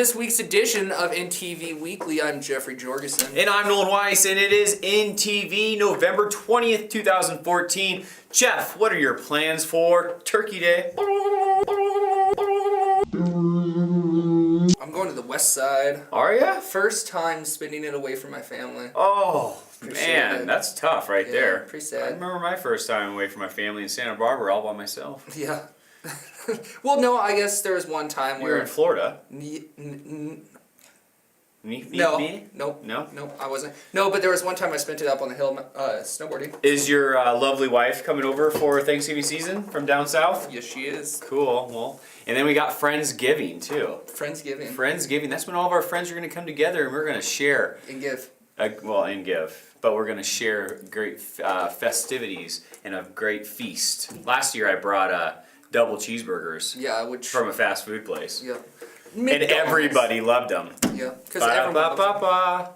this week's edition of INTV Weekly. I'm Jeffrey Jorgensen. And I'm Nolan Weiss, and it is INTV November 20th, 2014. Jeff, what are your plans for Turkey Day? I'm going to the west side. Are ya? First time spending it away from my family. Oh, Appreciate man, it. that's tough right there. Pretty I sad. remember my first time away from my family in Santa Barbara all by myself. Yeah. Well, no, I guess there was one time You were where... in Florida. No, No? no, I wasn't. No, but there was one time I spent it up on the hill snowboarding. Is your lovely wife coming over for Thanksgiving season from down south? Yes, she is. Cool. Well, and then we got Friendsgiving too. Friendsgiving. Friendsgiving. That's when all of our friends are going to come together and we're going to share. And give. And give. But we're going to share great festivities and a great feast. Last year I brought double cheeseburgers Yeah, which... from a fast food place. Yeah. And everybody loved them. Yeah. Because everyone loves them.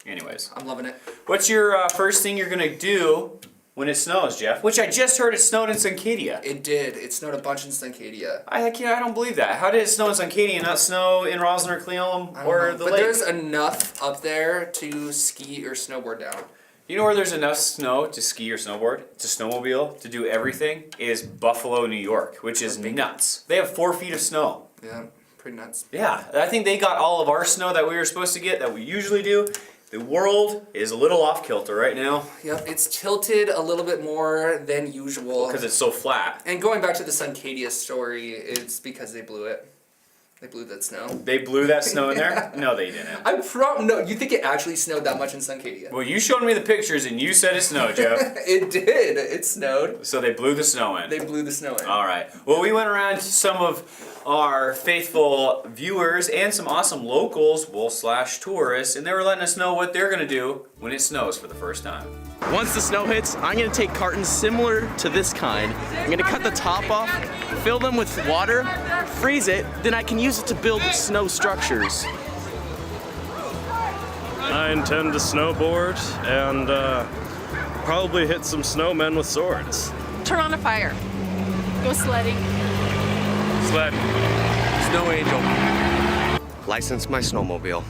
Anyways. I'm loving it. What's your first thing you're going to do when it snows, Jeff? Which I just heard it snowed in Suncadia. It did. It snowed a bunch in Suncadia. I don't believe that. How did it snow in Suncadia and not snow in Roslyn or Cleolum or the but lake? there's enough up there to ski or snowboard down. You know where there's enough snow to ski or snowboard, to snowmobile, to do everything, is Buffalo, New York, which is nuts. They have 4 feet of snow. Yeah, pretty nuts. Yeah, I think they got all of our snow that we were supposed to get, that we usually do. The world is a little off kilter right now. Yep, it's tilted a little bit more than usual. Because it's so flat. And going back to the Suncadia story, it's because they blew it. They blew that snow. They blew that snow in there? No, they didn't. No, you think it actually snowed that much in Suncadia? Well, you showed me the pictures and you said it snowed, Jeff. It did. It snowed. So they blew the snow in. They blew the snow in. All right. Well, we went around to some of our faithful viewers and some awesome locals, tourists, and they were letting us know what they're going to do when it snows for the first time. Once the snow hits, I'm going to take cartons similar to this kind. I'm going to cut the top off, fill them with water, freeze it, then I can use it to build snow structures. I intend to snowboard and probably hit some snowmen with swords. Turn on a fire. Go sledding. Sled. Snow angel. License my snowmobile.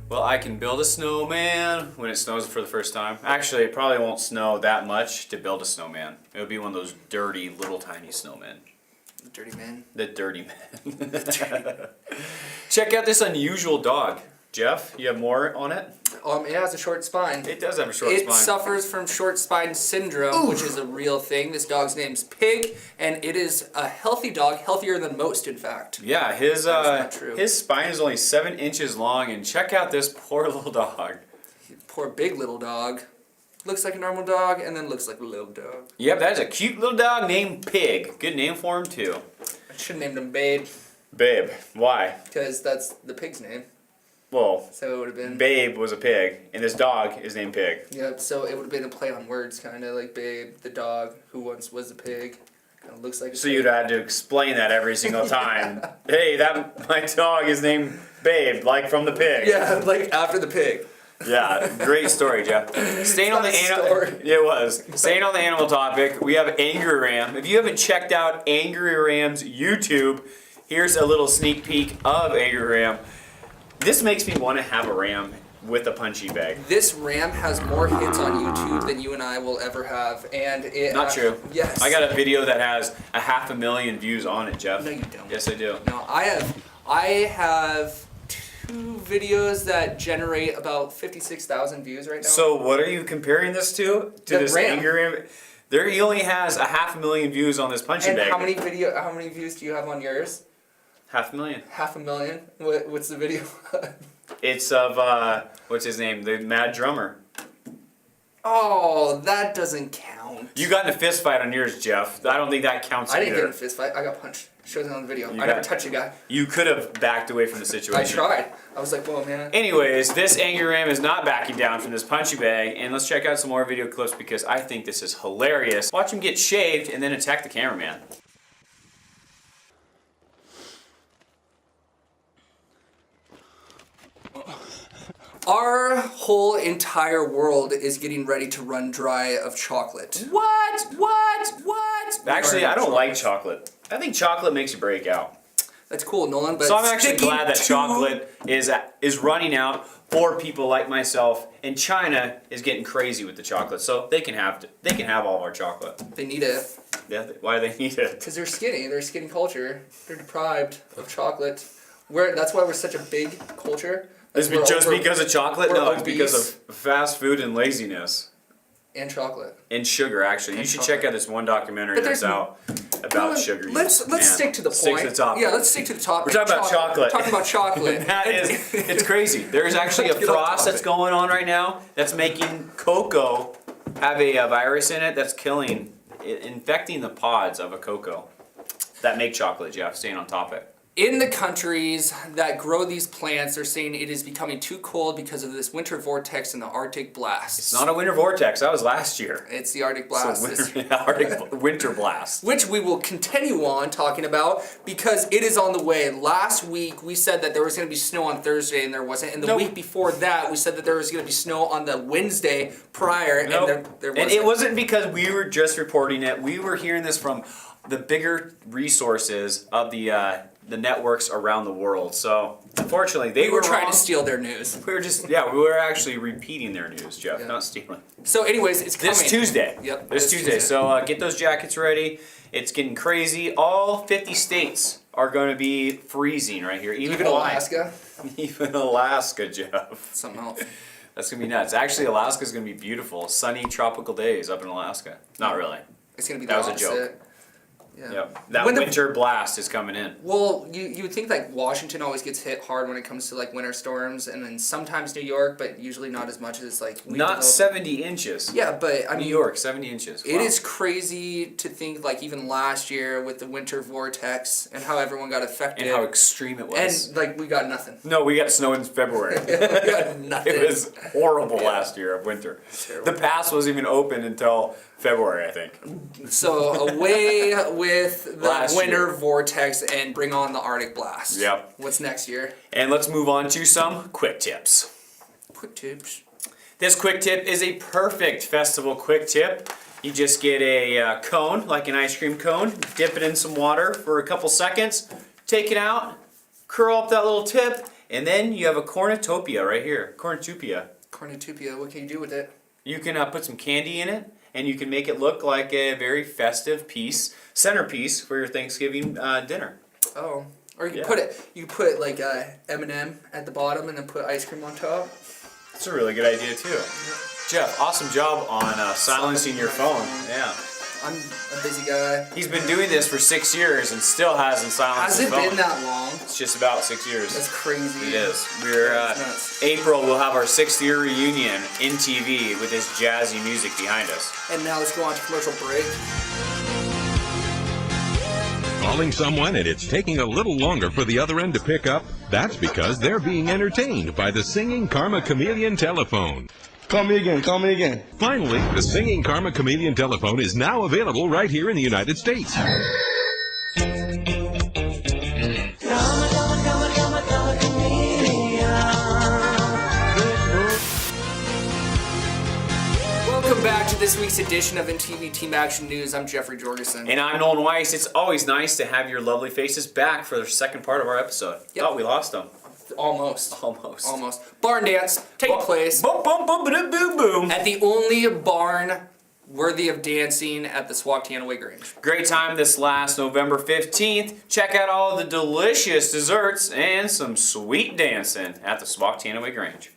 Well, I can build a snowman when it snows for the first time. Actually, it probably won't snow that much to build a snowman. It would be one of those dirty, little tiny snowmen. The dirty man. The dirty man. Check out this unusual dog. Jeff, you have more on it? It has a short spine. It does have a short It spine. suffers from short spine syndrome, which is a real thing. This dog's name's Pig, and it is a healthy dog, healthier than most, in fact. Yeah, his not true. his spine is only 7 inches long, and check out this poor little dog. Poor big little dog. Looks like a normal dog, and then looks like a little dog. Yep, that is a cute little dog named Pig. Good name for him, too. I should have named him Babe, Babe. Why? because that's the pig's name. Well, So it would have been... Babe was a pig, and this dog is named Pig. Yep, so it would have been a play on words, kind of like Babe, the dog, who once was a pig. Kind of looks like a So pig. you'd have to explain that every single time. Hey, my dog is named Babe, like from the pig. Yeah, like after the pig. Yeah, great story, Jeff. Staying on the it was. Staying on the animal topic, we have Angry Ram. If you haven't checked out Angry Ram's YouTube, here's a little sneak peek of Angry Ram. This makes me want to have a ram with a punching bag. This ram has more hits on YouTube than you and I will ever have, and it... Not true. Yes. I got a video that has 500,000 views on it, Jeff. No, you don't. Yes, I do. No, I have 2 videos that generate about 56,000 views right now. So what are you comparing this to? To The this ram. Angry Ram? He only has 500,000 views on this punching and bag. how many views do you have on yours? 500,000. 500,000. What's the video? It's of what's his name? The Mad Drummer. Oh, that doesn't count. You got in a fist fight on yours, Jeff. I don't think that counts I didn't get in either. a fist fight. I got punched. Shows it on the video. You I never got- touched a guy. You could have backed away from the situation. I tried. I was like, whoa, man. Anyways, this Angry Ram is not backing down from this punching bag, and let's check out some more video clips because I think this is hilarious. Watch him get shaved and then attack the cameraman. Our whole entire world is getting ready to run dry of chocolate. What? We Actually, are I don't like chocolate. I think chocolate makes you break out. That's cool, Nolan. But So I'm actually sticking glad that to- chocolate is running out for people like myself, and China is getting crazy with the chocolate, so they can have all of our chocolate. They need it Yeah, why do they need it? because they're skinny. They're a skinny culture. They're deprived of chocolate. That's why we're such a big culture. Is it just because of chocolate? we're No, it's because obese. of fast food and laziness. And chocolate. And sugar, actually. You And should chocolate. check out this one documentary But that's there's- out about sugar. Let's Man, stick to the point. Stick to the topic. Yeah, let's stick to the topic. We're talking about chocolate. Talking about chocolate. That is, it's crazy. There's actually a Let's get off frost that's topic. going on right now that's making cocoa have a virus in it that's infecting the pods of a cocoa that make chocolate, Jeff, staying on topic. In the countries that grow these plants, they're saying it is becoming too cold because of this winter vortex and the Arctic blast. It's not a winter vortex. That was last year. It's the Arctic blast. It's a Arctic winter blast. Which we will continue on talking about because it is on the way. Last week we said that there was going to be snow on Thursday and there wasn't. And the week before that we said that there was going to be snow on the Wednesday prior and there wasn't. And it wasn't because we were just reporting it. We were hearing this from the bigger resources of the networks around the world. So unfortunately, they We were trying wrong. to steal their news. We were actually repeating their news, Jeff, Yeah. not stealing. So anyways, it's coming. This Tuesday. Yep. This Tuesday. So get those jackets ready. It's getting crazy. All 50 states are going to be freezing right here. Even Hawaii. Alaska. Even Alaska, Jeff. Something else. That's going to be nuts. Actually, Alaska's going to be beautiful. Sunny, tropical days up in Alaska. Not really. It's going to be That the was a opposite. joke. Yeah. Yep. That When the- winter blast is coming in. Well, you would think like Washington always gets hit hard when it comes to like winter storms, and then sometimes New York, but usually not as much as like we Not develop- 70 inches. Yeah, but I New mean, York, 70 inches. it Wow. is crazy to think like even last year with the winter vortex and how everyone got affected, And how extreme it was. and like we got nothing. No, we got snow in February. We got nothing. It was horrible last year of winter. Terrible. The pass wasn't even open until February, I think. So away with the Last winter year. vortex and bring on the Arctic blast. Yep. What's next year? And let's move on to some quick tips. Quick tips. This quick tip is a perfect festival quick tip. You just get a cone, like an ice cream cone, dip it in some water for a couple seconds, take it out, curl up that little tip, and then you have a cornucopia right here. Cornucopia. Cornucopia. What can you do with it? You can put some candy in it, and you can make it look like a very festive centerpiece for your Thanksgiving dinner. Oh. Or you Yeah. can put like a M&M at the bottom and then put ice cream on top. That's a really good idea too. Jeff, awesome job on silencing your phone. Yeah. I'm a busy guy. He's been doing this for 6 years and still hasn't silenced Has his it phone. been that long? It's just about 6 years. That's crazy. It is. We're That's nuts. April. We'll have our 6th year reunion INTV with this jazzy music behind us. And now let's go on to commercial break. Calling someone and it's taking a little longer for the other end to pick up? That's because they're being entertained by the Singing Karma Chameleon telephone. Call me again, call me again. Finally, the Singing Karma Chameleon telephone is now available right here in the United States. Welcome back to this week's edition of INTV Team Action News. I'm Jeffrey Jorgensen. And I'm Nolan Weiss. It's always nice to have your lovely faces back for the second part of our episode. Yep. Thought we lost them. Almost. Almost. Barn dance take place Boom, boom, boom, boom, boom, boom. at the only barn worthy of dancing at the Swaktanaway Grange. Great time this last November 15th. Check out all the delicious desserts and some sweet dancing at the Swaktanaway Grange.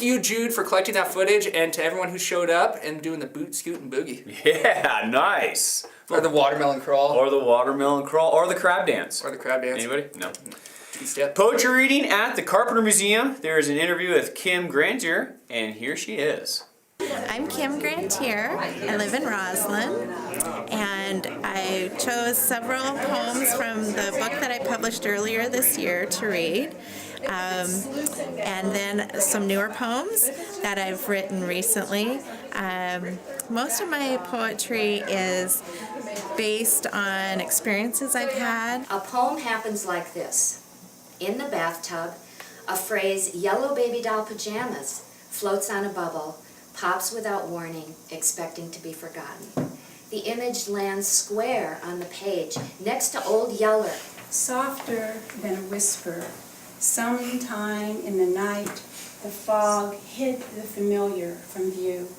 you, Jude, for collecting that footage, and to everyone who showed up and doing the boot, scoot, and boogie. Yeah, nice. Or the watermelon crawl. Or the watermelon crawl. Or the crab dance. Or the crab dance. Anybody? No. Two-step. Poetry reading at the Carpenter Museum. There is an interview with Kim Grantier, and here she is. I'm Kim Grantier. I live in Roslyn, and I chose several poems from the book that I published earlier this year to read, and then some newer poems that I've written recently. Most of my poetry is based on experiences I've had. A poem happens like this. In the bathtub, a phrase, "yellow baby doll pajamas," floats on a bubble, pops without warning, expecting to be forgotten. The image lands square on the page, next to Old Yeller. Softer than a whisper, sometime in the night, the fog hid the familiar from view.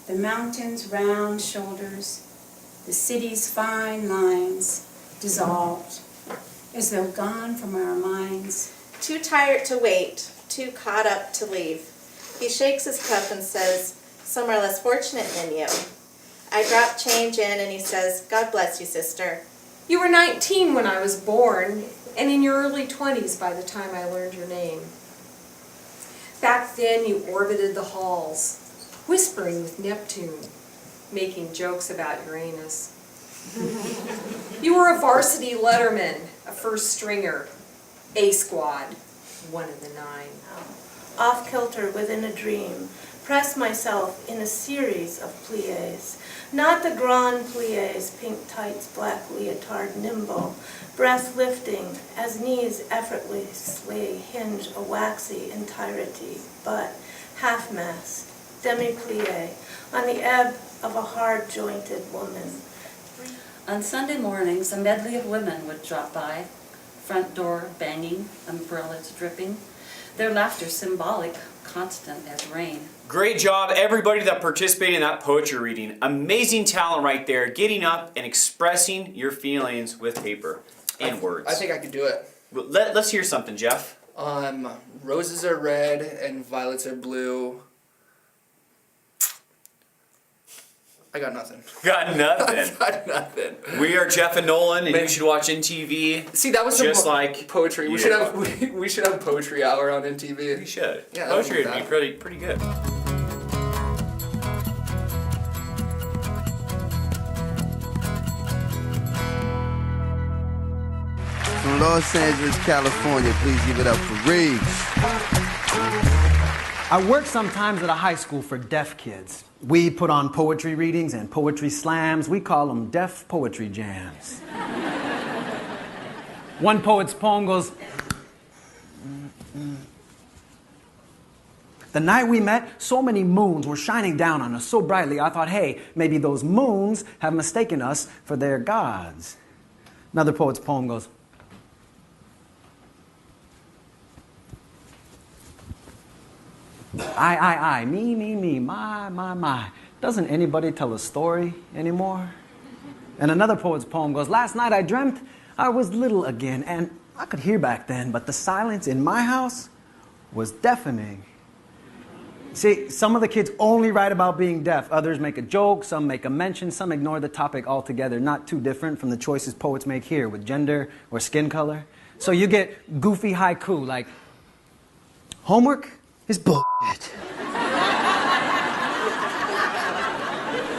The mountains' round shoulders, the city's fine lines, dissolved, as though gone from our minds. Too tired to wait, too caught up to leave. He shakes his cup and says, "Some are less fortunate than you." I drop change in and he says, "God bless you, sister." You were 19 when I was born, and in your early 20s by the time I learned your name. Back then you orbited the halls, whispering with Neptune, making jokes about Uranus. You were a varsity letterman, a first stringer, A squad, one of the 9. Off kilter within a dream, press myself in a series of pliés. Not the grand pliés, pink tights, black leotard, nimble, breath lifting as knees effortlessly hinge a waxy entirety, but half-mast, demi-plié, on the ebb of a hard-jointed woman. On Sunday mornings, a medley of women would drop by, front door banging, umbrellas dripping, their laughter symbolic, constant as rain. Great job, everybody that participated in that poetry reading. Amazing talent right there, getting up and expressing your feelings with paper and words. I think I could do it. Well, let's hear something, Jeff. Roses are red and violets are blue. I got nothing. Got nothing. I got nothing. We are Jeff and Nolan, and you should watch INTV. See, that was just like poetry. We should have poetry hour on INTV. We should. Yeah, poetry would be pretty good. From Los Angeles, California, please give it up for Reeves. I work sometimes at a high school for deaf kids. We put on poetry readings and poetry slams. We call them deaf poetry jams. One poet's poem goes, "The night we met, so many moons were shining down on us so brightly, I thought, hey, maybe those moons have mistaken us for their gods." Another poet's poem goes, I, me, my. Doesn't anybody tell a story anymore? And another poet's poem goes, "Last night I dreamt I was little again, and I could hear back then, but the silence in my house was deafening." See, some of the kids only write about being deaf. Others make a joke, some make a mention, some ignore the topic altogether. Not too different from the choices poets make here with gender or skin color. So you get goofy haiku like, "Homework is bullshit."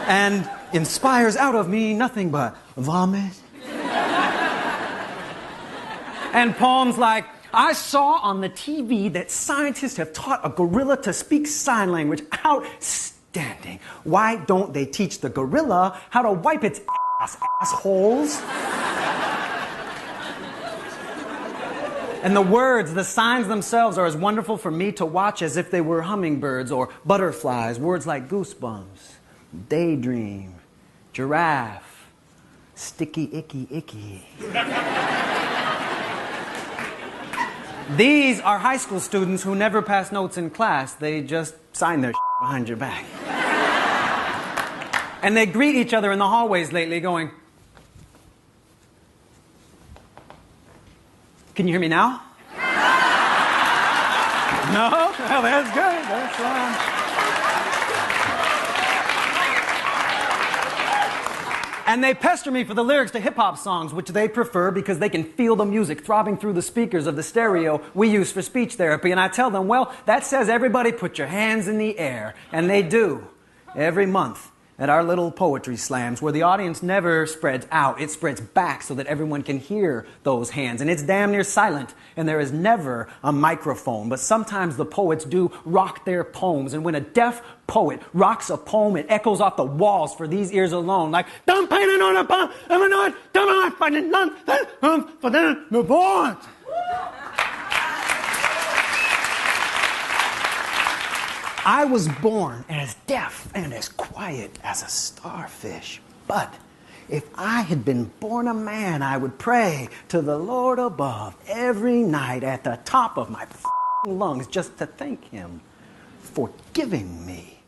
And inspires out of me nothing but vomit. And poems like, "I saw on the TV that scientists have taught a gorilla to speak sign language. Outstanding. Why don't they teach the gorilla how to wipe its ass, assholes?" And the words, the signs themselves are as wonderful for me to watch as if they were hummingbirds or butterflies. Words like goosebumps, daydream, giraffe, sticky, icky, icky. These are high school students who never pass notes in class. They just sign their behind your back. And they greet each other in the hallways lately going, "Can you hear me now?" No? Well, that's good. That's And they pester me for the lyrics to hip-hop songs, which they prefer because they can feel the music throbbing through the speakers of the stereo we use for speech therapy. And I tell them, well, that says everybody put your hands in the air. And they do, every month at our little poetry slams, where the audience never spreads out, it spreads back so that everyone can hear those hands. And it's damn near silent, and there is never a microphone. But sometimes the poets do rock their poems, and when a deaf poet rocks a poem, it echoes off the walls for these ears alone, like, "Don't paint it on a bomb, I'm a note, don't I find it none, for the board." I was born as deaf and as quiet as a starfish. But if I had been born a man, I would pray to the Lord above every night at the top of my lungs just to thank him for giving me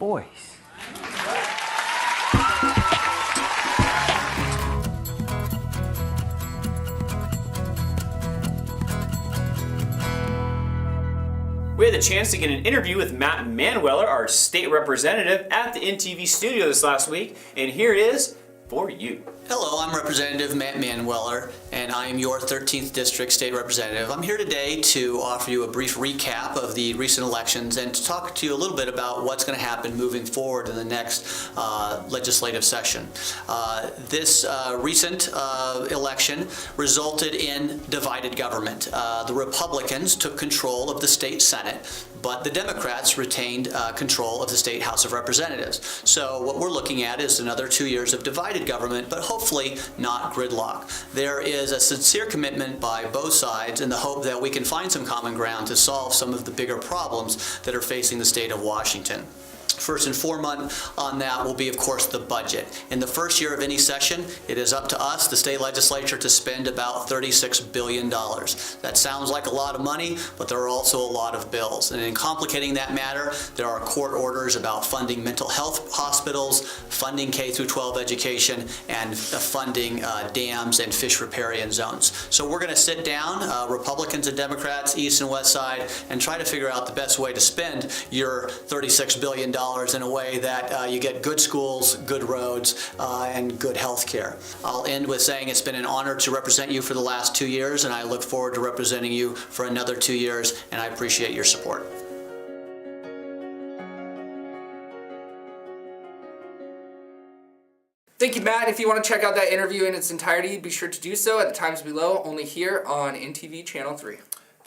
voice. We had the chance to get an interview with Matt Manueller, our state representative, at the INTV studio this last week, and here it is for you. Hello, I'm Representative Matt Manueller, and I am your 13th District State Representative. I'm here today to offer you a brief recap of the recent elections and to talk to you a little bit about what's going to happen moving forward in the next legislative session. This recent election resulted in divided government. The Republicans took control of the state Senate, but the Democrats retained control of the state House of Representatives. So what we're looking at is another 2 years of divided government, but hopefully not gridlock. There is a sincere commitment by both sides in the hope that we can find some common ground to solve some of the bigger problems that are facing the state of Washington. First and foremost on that will be, of course, the budget. In the first year of any session, it is up to us, the state legislature, to spend about $36 billion. That sounds like a lot of money, but there are also a lot of bills. And in complicating that matter, there are court orders about funding mental health hospitals, funding K-12 education, and funding dams and fish riparian zones. So we're going to sit down, Republicans and Democrats, East and West Side, and try to figure out the best way to spend your $36 billion in a way that you get good schools, good roads, and good health care. I'll end with saying it's been an honor to represent you for the last 2 years, and I look forward to representing you for another 2 years, and I appreciate your support. Thank you, Matt. If you want to check out that interview in its entirety, be sure to do so at the times below, only here on INTV Channel 3.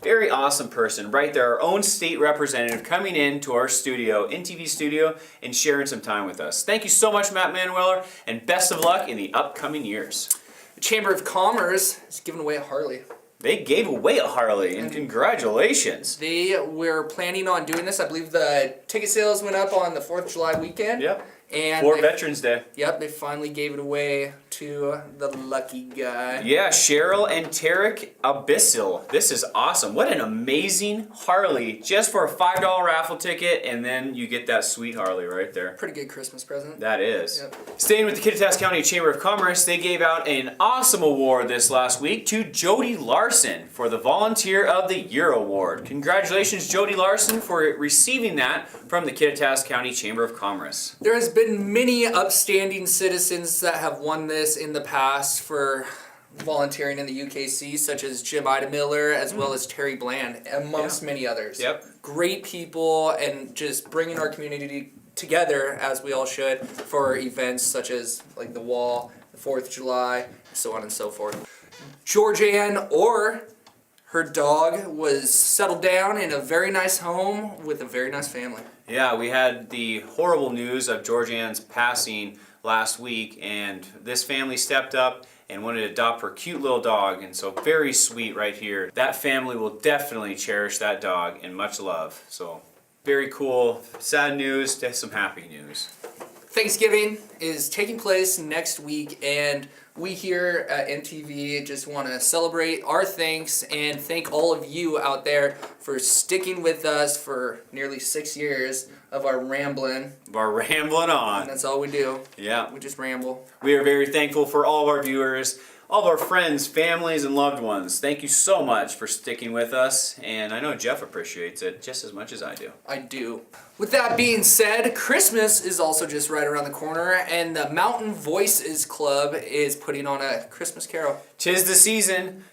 Very awesome person right there, our own state representative coming in to our studio, INTV studio, and sharing some time with us. Thank you so much, Matt Manueller, and best of luck in the upcoming years. The Chamber of Commerce is giving away a Harley. They gave away a Harley, and congratulations. They were planning on doing this. I believe the ticket sales went up on the 4th of July weekend. Yep. And for Veterans Day. Yep, they finally gave it away to the lucky guy. Yeah, Cheryl and Tarek Abyssil. This is awesome. What an amazing Harley. Just for a $5 raffle ticket, and then you get that sweet Harley right there. Pretty good Christmas present. That is. Yep. Staying with the Kittitas County Chamber of Commerce, they gave out an awesome award this last week to Jody Larson for the Volunteer of the Year Award. Congratulations, Jody Larson, for receiving that from the Kittitas County Chamber of Commerce. There has been many upstanding citizens that have won this in the past for volunteering in the UKC, such as Jim Ida Miller, as well as Terry Bland, amongst many others. Yep. Great people, and just bringing our community together, as we all should, for events such as like the Wall, the 4th of July, so on and so forth. Georgianne Orr, her dog, was settled down in a very nice home with a very nice family. Yeah, we had the horrible news of Georgianne's passing last week, and this family stepped up and wanted to adopt her cute little dog, and so very sweet right here. That family will definitely cherish that dog, and much love. So very cool. Sad news to some happy news. Thanksgiving is taking place next week, and we here at INTV just want to celebrate our thanks and thank all of you out there for sticking with us for nearly 6 years of our rambling. On. And that's all we do. Yeah. We just ramble. We are very thankful for all of our viewers, all of our friends, families, and loved ones, thank you so much for sticking with us. And I know Jeff appreciates it just as much as I do. I do. With that being said, Christmas is also just right around the corner, and the Mountain Voices Club is putting on a Christmas carol. 'Tis the season.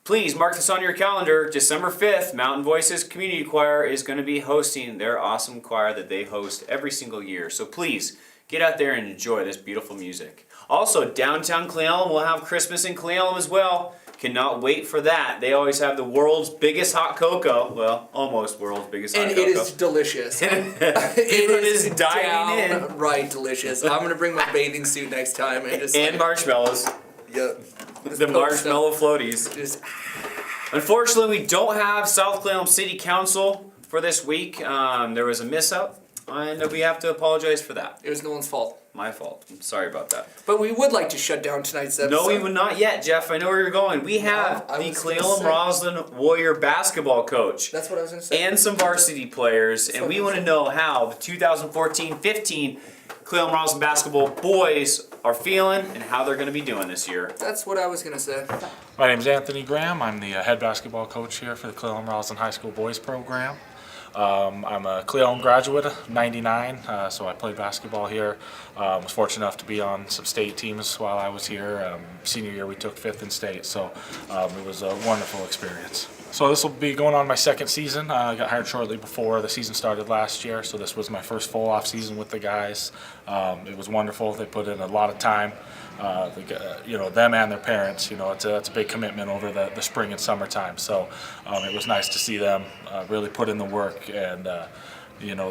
Please mark this on your calendar. December 5th, Mountain Voices Community Choir is going to be hosting their awesome choir that they host every single year. So please, get out there and enjoy this beautiful music. Also, downtown Cle Elum will have Christmas in Cle Elum as well. Cannot wait for that. They always have the world's biggest hot cocoa. Well, almost world's biggest hot cocoa. And it is delicious. It is diving in. Right, delicious. I'm going to bring my bathing suit next time. And marshmallows. Yep. The marshmallow floaties. Unfortunately, we don't have South Cle Elum City Council for this week. There was a mishap, and we have to apologize for that. It was no one's fault. My fault. I'm sorry about that. But we would like to shut down tonight's episode. No, we would not yet, Jeff. I know where you're going. We have the Cle Elum Roslyn Warrior basketball coach. That's what I was going to say. And some varsity players, and we want to know how the 2014-15 Cle Elum Roslyn basketball boys are feeling and how they're going to be doing this year. That's what I was going to say. My name's Anthony Graham. I'm the head basketball coach here for the Cle Elum Roslyn High School boys program. I'm a Cle Elum graduate, 99, so I played basketball here. Was fortunate enough to be on some state teams while I was here. Senior year we took 5th in state, so it was a wonderful experience. So this will be going on my 2nd season. I got hired shortly before the season started last year, so this was my first full off season with the guys. It was wonderful. They put in a lot of time. Them and their parents, it's a big commitment over the spring and summertime. So it was nice to see them really put in the work, and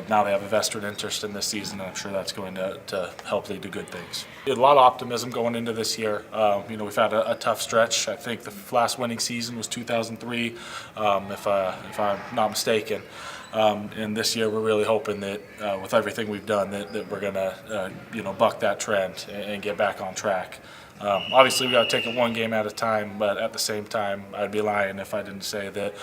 now they have a vested interest in this season, and I'm sure that's going to help lead to good things. A lot of optimism going into this year. We've had a tough stretch. I think the last winning season was 2003, if I'm not mistaken. And this year we're really hoping that with everything we've done that we're going to buck that trend and get back on track. Obviously we got to take it one game at a time, but at the same time I'd be lying if I didn't say that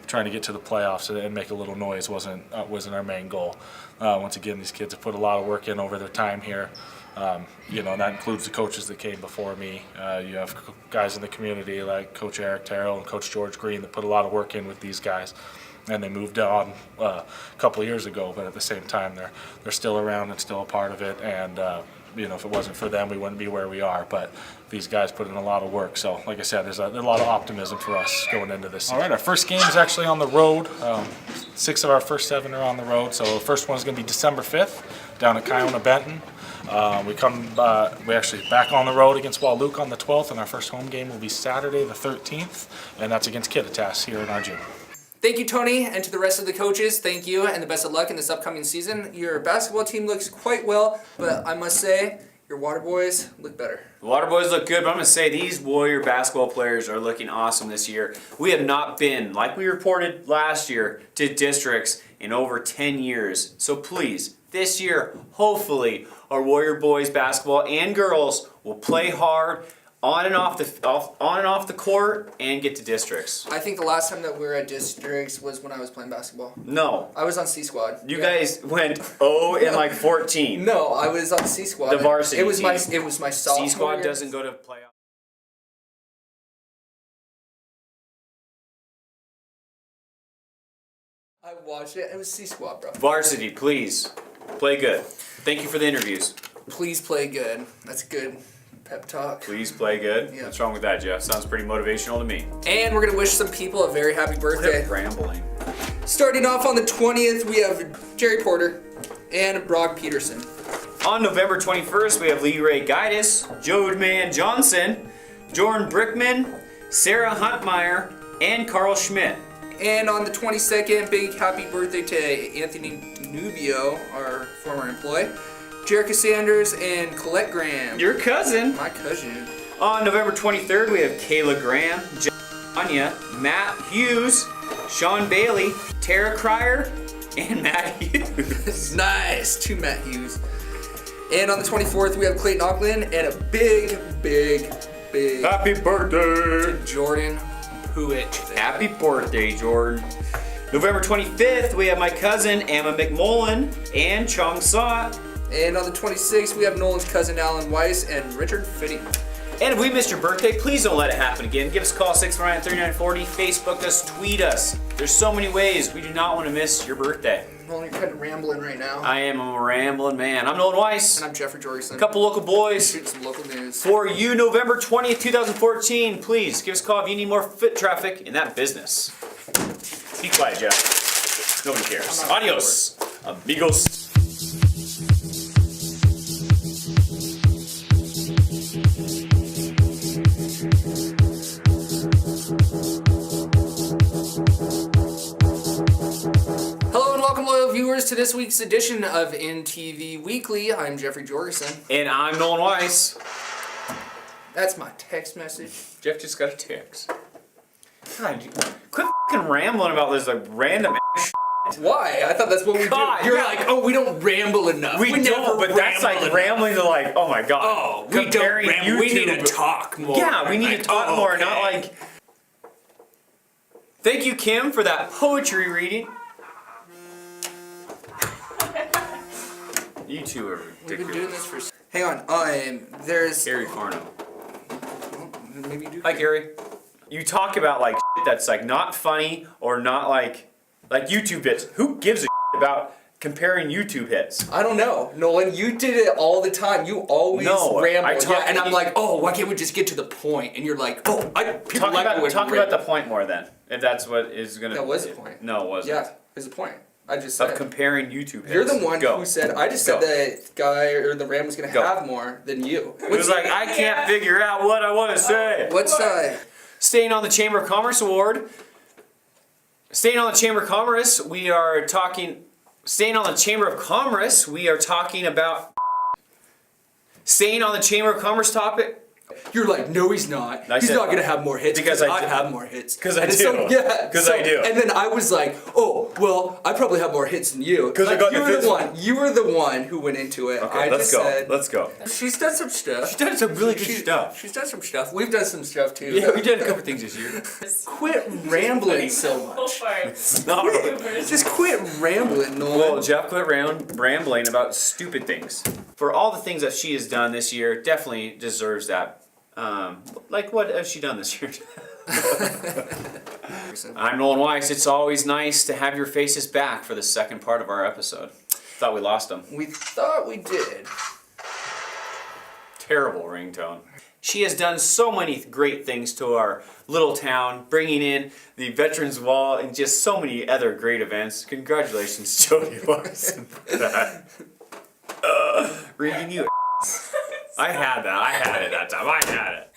trying to get to the playoffs and make a little noise wasn't our main goal. Once again, these kids have put a lot of work in over their time here. And that includes the coaches that came before me. You have guys in the community like Coach Eric Terrell and Coach George Green that put a lot of work in with these guys. And they moved on a couple of years ago, but at the same time, they're still around and still a part of it. And if it wasn't for them, we wouldn't be where we are. But these guys put in a lot of work. So, like I said, there's a lot of optimism for us going into this season. All right, our first game is actually on the road. 6 of our first 7 are on the road. So the first one is going to be December 5th down at Kiona Benton. We actually back on the road against Waluke on the 12th, and our first home game will be Saturday the 13th, and that's against Kittitas here in our gym. Thank you, Tony, and to the rest of the coaches, thank you, and the best of luck in this upcoming season. Your basketball team looks quite well, but I must say, your Water Boys look better. The Water Boys look good, but I'm going to say these Warrior basketball players are looking awesome this year. We have not been, like we reported last year, to districts in over 10 years. So please, this year, hopefully, our Warrior boys basketball and girls will play hard, on and off the court, and get to districts. I think the last time that we were at districts was when I was playing basketball. No. I was on C Squad. You guys went 0 and 14. No, I was on C Squad. The varsity It was team. my sophomore C Squad year. doesn't go to playoffs. I watched it. It was C Squad, bro. Varsity, please play good. Thank you for the interviews. Please play good. That's good. Pep talk. Please play good. Yeah. What's wrong with that, Jeff? Sounds pretty motivational to me. And we're gonna wish some people a very happy birthday. Quit rambling. Starting off on the 20th, we have Jerry Porter and Brock Peterson. On November 21st, we have Lee Ray Guidis, Joe Man Johnson, Jordan Brickman, Sarah Huntmeyer, and Carl Schmidt. And on the 22nd, big happy birthday to Anthony Nubio, our former employee, Jerica Sanders, and Colette Graham. Your cousin. My cousin. On November 23rd, we have Kayla Graham, Anya, Matt Hughes, Sean Bailey, Tara Cryer, and Matt Hughes. Nice, 2 Matt Hughes. And on the 24th, we have Clayton Auckland, and a big happy birthday to Jordan Puich. Happy birthday, Jordan. November 25th, we have my cousin Emma McMullen and Chong Sot, And on the 26th, we have Nolan's cousin Alan Weiss and Richard Fitty. And if we missed your birthday, please don't let it happen again. Give us a call, 649-3940, Facebook us, tweet us. There's so many ways. We do not want to miss your birthday. Well, you're kind of rambling right now. I am a rambling man. I'm Nolan Weiss. And I'm Jeffrey Jorgensen. A couple local boys. Shoot some local news. For you, November 20th, 2014. Please give us a call if you need more foot traffic in that business. Be quiet, Jeff. Nobody cares. Adios, amigos. Viewers to this week's edition of INTV Weekly. I'm Jeffrey Jorgensen. And I'm Nolan Weiss. That's my text message. Jeff just got a text. God, quit f***ing rambling about this like random ass shit. Why? I thought that's what we do. You're like, oh, we don't ramble enough. We don't, but that's like rambling to like, oh my god. Oh, we don't ramble. We need to talk more. Yeah, we need to talk more, not like... Thank you, Kim, for that poetry reading. You two are ridiculous. We've been doing this for... Hang on, there's... Gary Farno. Well, maybe you do. Hi, Gary. You talk about like shit that's like not funny or not like YouTube hits. Who gives a shit about comparing YouTube hits? I don't know. Nolan, you did it all the time. You always ramble. And I'm like, oh, why can't we just get to the point? And you're like, oh, people like it when talk about the point more then. If that's what is going to... That was the point. No, it wasn't. Yeah, it was the point. I just said. Of comparing YouTube hits. You're the one who said, I just said that guy or the Ram was going to have more than you. It was like, I can't figure out what I want to say. What's Staying on the Chamber of Commerce Award. Staying on the Chamber of Commerce, we are talking... Staying on the Chamber of Commerce, we are talking about... Staying on the Chamber of Commerce topic... You're like, no, he's not. He's not going to have more hits because I have more hits. Because I do. Because I do. And then I was like, oh, well, I probably have more hits than you. Because like, you were the one who went into it. Okay, let's go. Let's go. She's done some stuff. She's done some really good stuff. She's done some stuff. We've done some stuff too. Yeah, we've done a couple things this year. Quit rambling so much. Just quit rambling, Nolan. Well, Jeff quit rambling about stupid things. For all the things that she has done this year, definitely deserves that. Like what has she done this year? I'm Nolan Weiss. It's always nice to have your faces back for the second part of our episode. Thought we lost them. We thought we did. Terrible ringtone. She has done so many great things to our little town, bringing in the Veterans Wall and just so many other great events. Congratulations, Jody Larson, for that. Reading you. I had that. I had it that time. I had it.